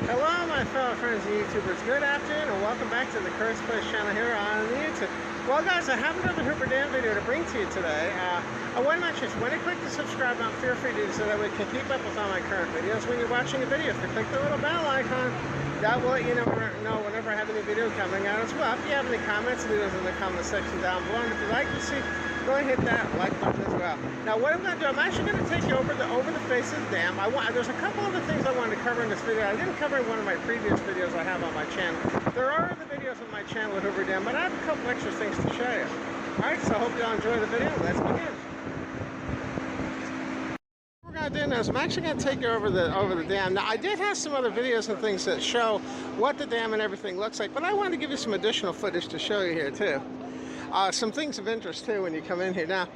Hello my fellow friends and YouTubers, good afternoon and welcome back to the Curse Place channel here on YouTube. Well guys, I have another Hoover Dam video to bring to you today. I want to mention, when you click the subscribe button, feel free to do so that we can keep up with all my current videos. When you're watching a video, if you click the little bell icon, that will let you know whenever I have a new video coming out as well. If you have any comments, leave those in the comment section down below. And if you'd like to see, go ahead and hit that like button as well. Now what I'm going to do, I'm actually going to take you over the face of the dam. There's a couple other things I wanted to cover in this video. I didn't cover in one of my previous videos I have on my channel. There are other videos on my channel at Hoover Dam, but I have a couple extra things to show you. Alright, so I hope y'all enjoy the video. Let's begin. What we're going to do now is I'm actually going to take you over the dam. Now I did have some other videos and things that show what the dam and everything looks like, but I wanted to give you some additional footage to show you here too. Some things of interest too when you come in here. Now,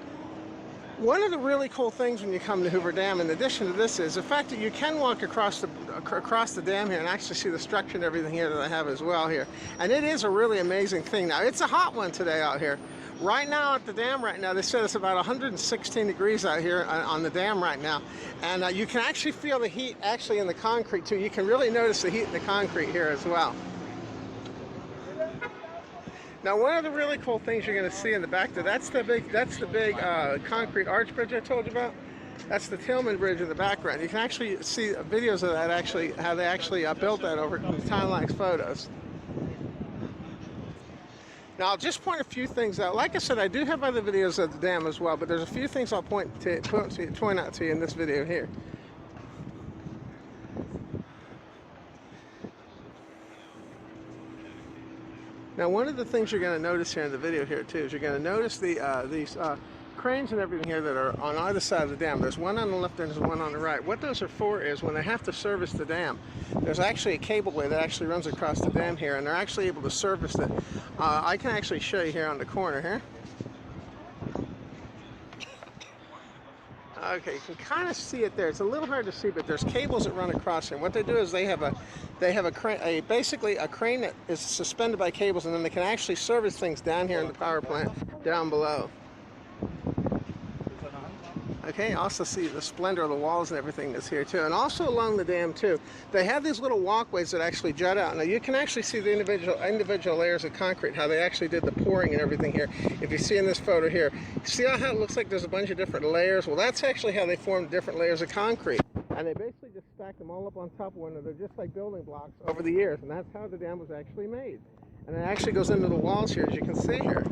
one of the really cool things when you come to Hoover Dam, in addition to this, is the fact that you can walk across the dam here and actually see the structure and everything here that I have as well here. And it is a really amazing thing. Now, it's a hot one today out here. Right now at the dam right now, they said it's about 116 degrees out here on the dam right now. And you can actually feel the heat actually in the concrete too. You can really notice the heat in the concrete here as well. Now, one of the really cool things you're going to see in the back there, that's the big concrete arch bridge I told you about. That's the Tillman Bridge in the background. You can actually see videos of that, how they actually built that over time-lapse photos. Now, I'll just point a few things out. Like I said, I do have other videos of the dam as well, but there's a few things I'll point out to you in this video here. Now, one of the things you're going to notice here in the video here too is you're going to notice these cranes and everything here that are on either side of the dam. There's one on the left and there's one on the right. What those are for is when they have to service the dam, there's actually a cableway that actually runs across the dam here, and they're actually able to service it. I can actually show you here on the corner here. Okay, you can kind of see it there. It's a little hard to see, but there's cables that run across here. And what they do is they have a crane, basically a crane that is suspended by cables, and then they can actually service things down here in the power plant down below. Okay, also see the splendor of the walls and everything that's here too. And also along the dam too, they have these little walkways that actually jut out. Now you can actually see the individual layers of concrete, how they actually did the pouring and everything here. If you see in this photo here, see how it looks like there's a bunch of different layers? Well, that's actually how they formed different layers of concrete. And they basically just stacked them all up on top of one another, just like building blocks over the years. And that's how the dam was actually made. And it actually goes into the walls here, as you can see here.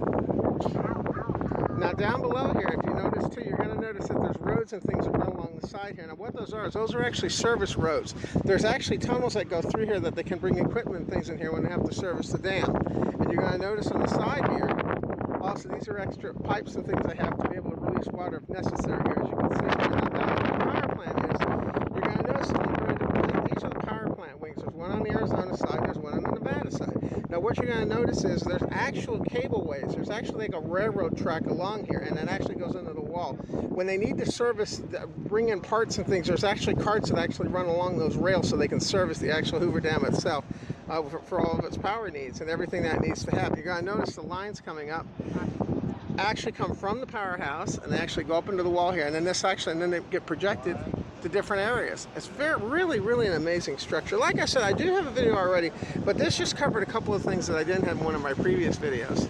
Now down below here, if you notice too, you're going to notice that there's roads and things that run along the side here. Now what those are is those are actually service roads. There's actually tunnels that go through here that they can bring equipment and things in here when they have to service the dam. And you're going to notice on the side here, also these are extra pipes and things they have to be able to release water if necessary here, as you can see. And now down where the power plant is, you're going to notice these are the power plant wings. There's one on the Arizona side, there's one on the Nevada side. Now what you're going to notice is there's actual cableways. There's actually like a railroad track along here, and it actually goes into the wall. When they need to service, bring in parts and things, there's actually carts that actually run along those rails so they can service the actual Hoover Dam itself for all of its power needs and everything that it needs to have. You're going to notice the lines coming up actually come from the powerhouse, and they actually go up into the wall here, and then they get projected to different areas. It's really an amazing structure. Like I said, I do have a video already, but this just covered a couple of things that I didn't have in one of my previous videos.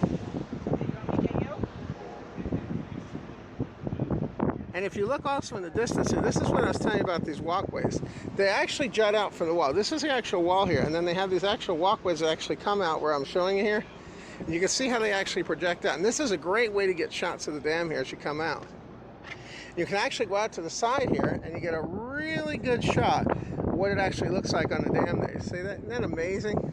And if you look also in the distance here, this is what I was telling you about these walkways. They actually jut out from the wall. This is the actual wall here, and then they have these actual walkways that actually come out where I'm showing you here. You can see how they actually project out, and this is a great way to get shots of the dam here as you come out. You can actually go out to the side here and you get a really good shot of what it actually looks like on the dam there. You see that? Isn't that amazing?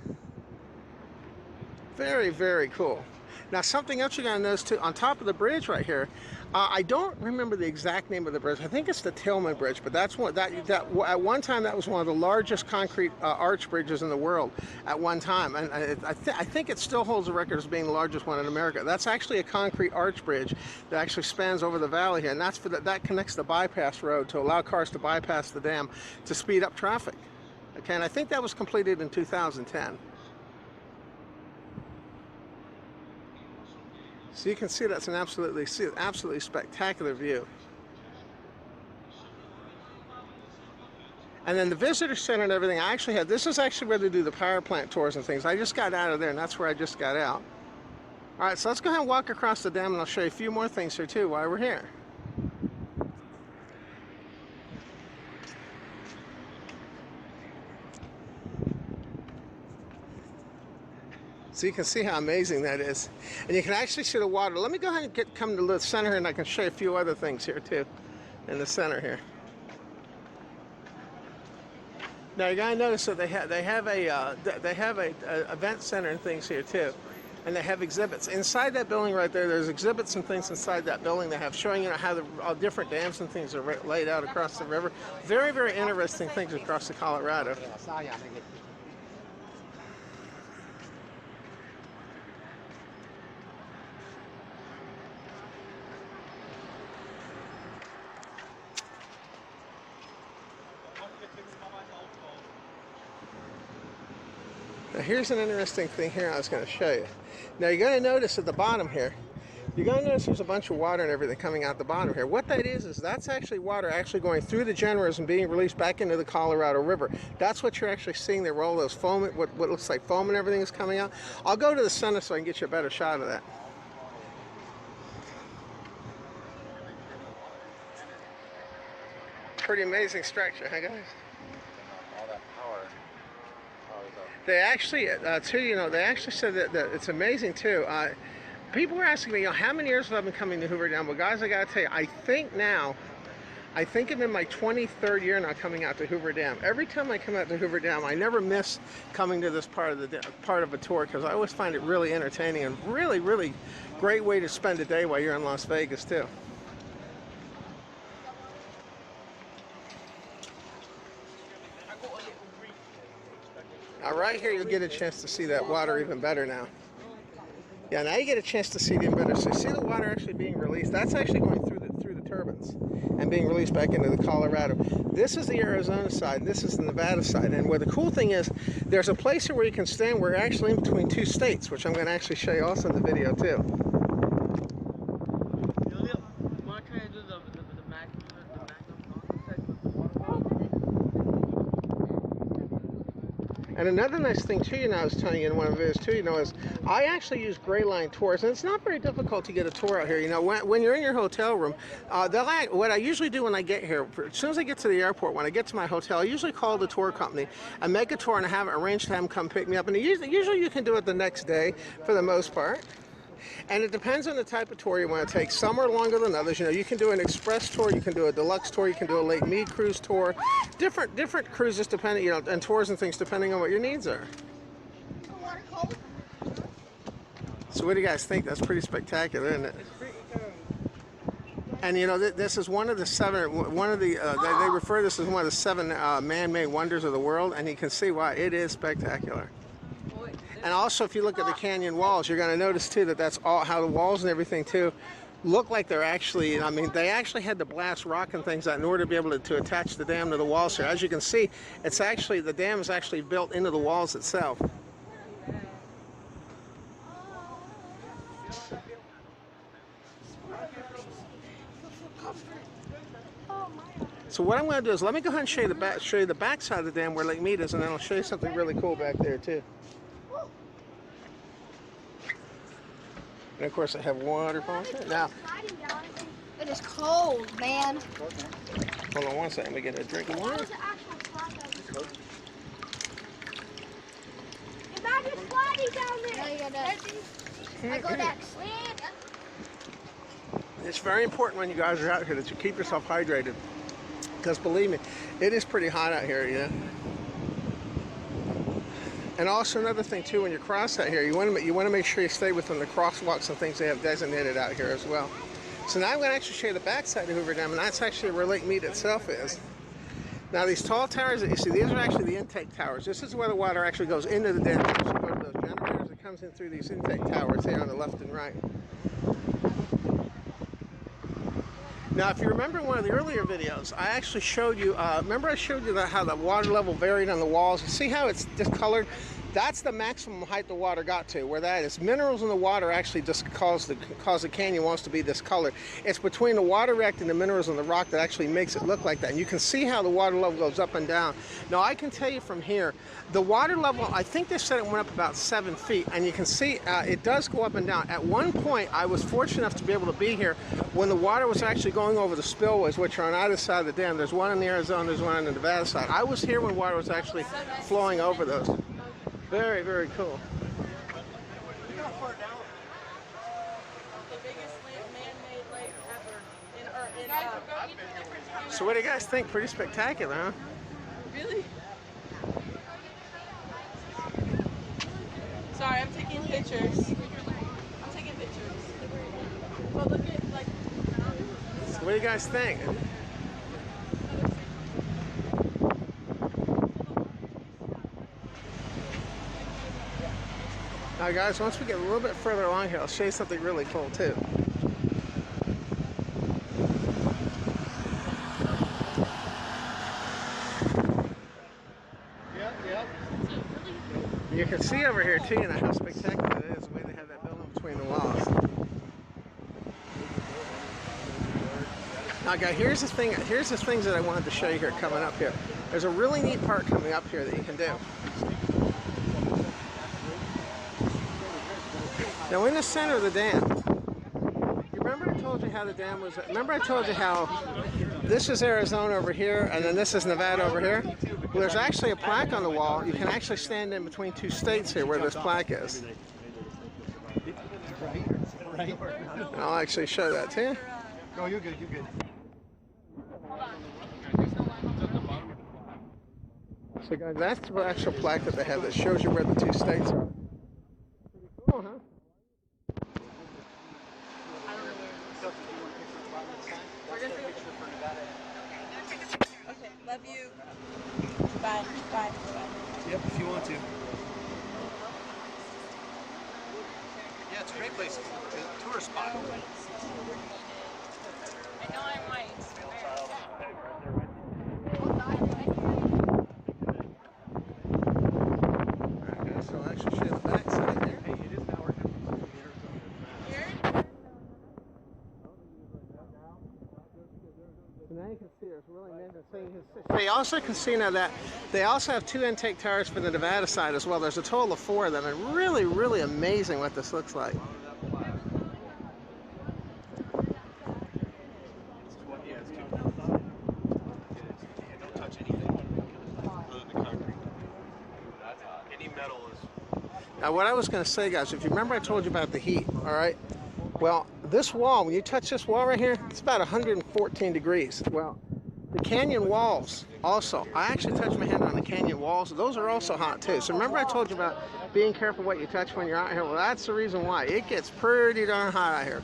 Very cool. Now something else you're going to notice too, on top of the bridge right here, I don't remember the exact name of the bridge. I think it's the Tillman Bridge, but that's one that at one time that was one of the largest concrete arch bridges in the world at one time, and I think it still holds the record as being the largest one in America. That's actually a concrete arch bridge that actually spans over the valley here, and that's that connects the bypass road to allow cars to bypass the dam to speed up traffic. Okay, and I think that was completed in 2010. So you can see that's an absolutely spectacular view. And then the visitor center and everything, I actually had, this is actually where they do the power plant tours and things. I just got out of there, and that's where I just got out. All right, so let's go ahead and walk across the dam, and I'll show you a few more things here too while we're here. So you can see how amazing that is. And you can actually see the water. Let me go ahead and come to the center here, and I can show you a few other things here too in the center here. Now you gotta notice that they have a event center and things here too, and they have exhibits inside that building right there. There's exhibits and things inside that building they have showing how all different dams and things are laid out across the river. Very, very interesting things across the Colorado. Now here's an interesting thing here I was going to show you. Now you're going to notice at the bottom here, you're going to notice there's a bunch of water and everything coming out the bottom here. What that is that's actually water actually going through the generators and being released back into the Colorado River. That's what you're actually seeing there, where all those foam, what looks like foam and everything is coming out. I'll go to the center so I can get you a better shot of that. Pretty amazing structure, huh guys? All that power. They actually, too, they actually said that it's amazing too. People were asking me, how many years have I been coming to Hoover Dam? Well, guys, I gotta tell you, I think I'm in my 23rd year now coming out to Hoover Dam. Every time I come out to Hoover Dam, I never miss coming to this part of a tour, because I always find it really entertaining and really, really great way to spend a day while you're in Las Vegas too. Now right here you'll get a chance to see that water even better now. Yeah, now you get a chance to see it even better. So you see the water actually being released. That's actually going through the turbines and being released back into the Colorado. This is the Arizona side, and this is the Nevada side. And where the cool thing is, there's a place here where you can stand. We're actually in between two states, which I'm going to actually show you also in the video too. And another nice thing too, I was telling you in one of the videos too, is I actually use gray line tours, and it's not very difficult to get a tour out here. When you're in your hotel room, what I usually do when I get here, as soon as I get to the airport, when I get to my hotel, I usually call the tour company and make a tour and have it arranged to have them come pick me up. And usually you can do it the next day for the most part. And it depends on the type of tour you want to take. Some are longer than others. You can do an express tour, you can do a deluxe tour, you can do a Lake Mead cruise tour. Different cruises depending, and tours and things depending on what your needs are. So what do you guys think? That's pretty spectacular, isn't it? And this is one of the seven. They refer to this as one of the seven man-made wonders of the world, and you can see why it is spectacular. And also, if you look at the canyon walls, you're going to notice too that that's all how the walls and everything too look like they're actually. They actually had to blast rock and things out in order to be able to attach the dam to the walls here. As you can see, the dam is actually built into the walls itself. So what I'm going to do is let me go ahead and show you the back side of the dam where Lake Mead is, and then I'll show you something really cool back there too. And of course I have waterfalls here. Now, it is cold, man. Hold on one second, we get a drink of water. Imagine sliding down there. I go next. It's very important when you guys are out here that you keep yourself hydrated, because believe me, it is pretty hot out here, And also another thing too, when you cross out here, you want to make sure you stay within the crosswalks and things they have designated out here as well. So now I'm going to actually show you the back side of Hoover Dam, and that's actually where Lake Mead itself is. Now these tall towers that you see, these are actually the intake towers. This is where the water actually goes into the dam. So you go to those generators, it comes in through these intake towers here on the left and right. Now, if you remember in one of the earlier videos, I actually showed you, remember I showed you how the water level varied on the walls? You see how it's discolored? That's the maximum height the water got to, where that is. Minerals in the water actually just cause the canyon walls to be this color. It's between the water reacting and the minerals in the rock that actually makes it look like that. And you can see how the water level goes up and down. Now I can tell you from here, the water level, I think they said it went up about 7 feet, and you can see it does go up and down. At one point, I was fortunate enough to be able to be here when the water was actually going over the spillways, which are on either side of the dam. There's one on the Arizona, there's one on the Nevada side. I was here when water was actually flowing over those. Very, very cool. The biggest man-made lake ever in So what do you guys think? Pretty spectacular, huh? Really? Sorry, I'm taking pictures. But look at, like... So what do you guys think? Now guys, once we get a little bit further along here, I'll show you something really cool too. You can see over here too, how spectacular it is, the way they have that building between the walls. Now guys, here's the things that I wanted to show you here coming up here. There's a really neat part coming up here that you can do. Now in the center of the dam, you remember I told you how the dam was, remember I told you how this is Arizona over here and then this is Nevada over here? Well, there's actually a plaque on the wall. You can actually stand in between two states here where this plaque is. And I'll actually show that to you. No, you're good, you're good. So guys, that's the actual plaque that they have that shows you where the two states are. Pretty cool, huh? Okay, love you. Bye. Bye. Yep, if you want to. Yeah, it's a great place. It's a tourist spot. I know I'm white. Alright, so I'll actually show you the back side here. Hey, it is now working. So now you can see there's really amazing things. They also can see now that they also have 2 intake towers for the Nevada side as well. There's a total of 4 of them, and really, really amazing what this looks like. Don't touch anything other than concrete. Any metal is... Now what I was going to say, guys, if you remember I told you about the heat, all right? Well, this wall, when you touch this wall right here, it's about 114 degrees. Well, the canyon walls also, I actually touched my hand on the canyon walls. Those are also hot too. So remember I told you about being careful what you touch when you're out here? Well, that's the reason why. It gets pretty darn hot out here.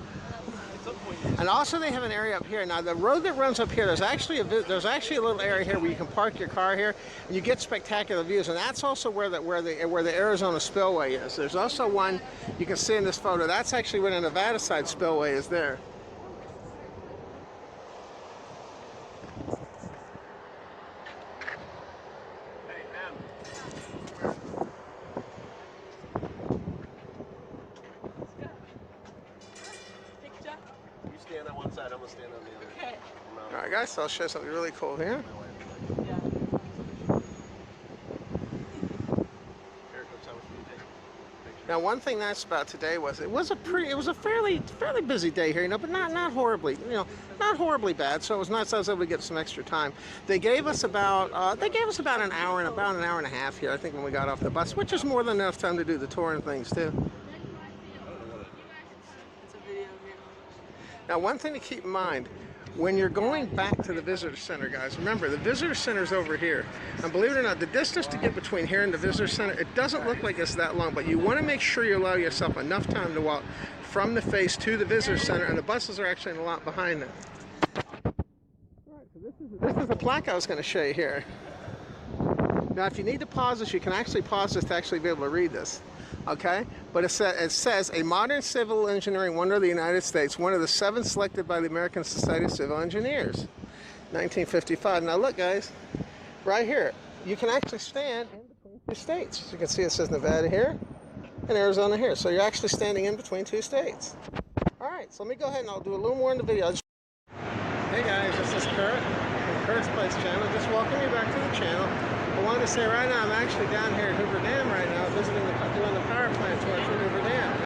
And also they have an area up here. Now the road that runs up here, there's actually a little area here where you can park your car here, and you get spectacular views. And that's also where the Arizona spillway is. There's also one you can see in this photo. That's actually where the Nevada side spillway is there. You stand on one side, I'm going to stand on the other. Okay. All right, guys, so I'll show you something really cool here. Yeah. Now, one thing nice about today was it was a fairly busy day here, but not horribly, not horribly bad. So it was nice I was able to get some extra time. They gave us about an hour and a half here, I think, when we got off the bus, which is more than enough time to do the tour and things too. It's a video here. Now, one thing to keep in mind, when you're going back to the visitor center, guys, remember the visitor center is over here. And believe it or not, the distance to get between here and the visitor center, it doesn't look like it's that long, but you want to make sure you allow yourself enough time to walk from the face to the visitor center, and the buses are actually in a lot behind them. All right, so this is the plaque I was going to show you here. Now, if you need to pause this, you can actually pause this to actually be able to read this. Okay, but it says a modern civil engineering wonder of the United States, one of the 7 selected by the American Society of Civil Engineers, 1955. Now look, guys, right here, you can actually stand in between states. As you can see, it says Nevada here and Arizona here. So you're actually standing in between two states. All right, so let me go ahead and I'll do a little more in the video. Hey guys, this is Kurt from Kurt's Place channel. Just welcome you back to the channel. I wanted to say right now I'm actually down here at Hoover Dam right now, visiting doing the power plant tour for Hoover Dam.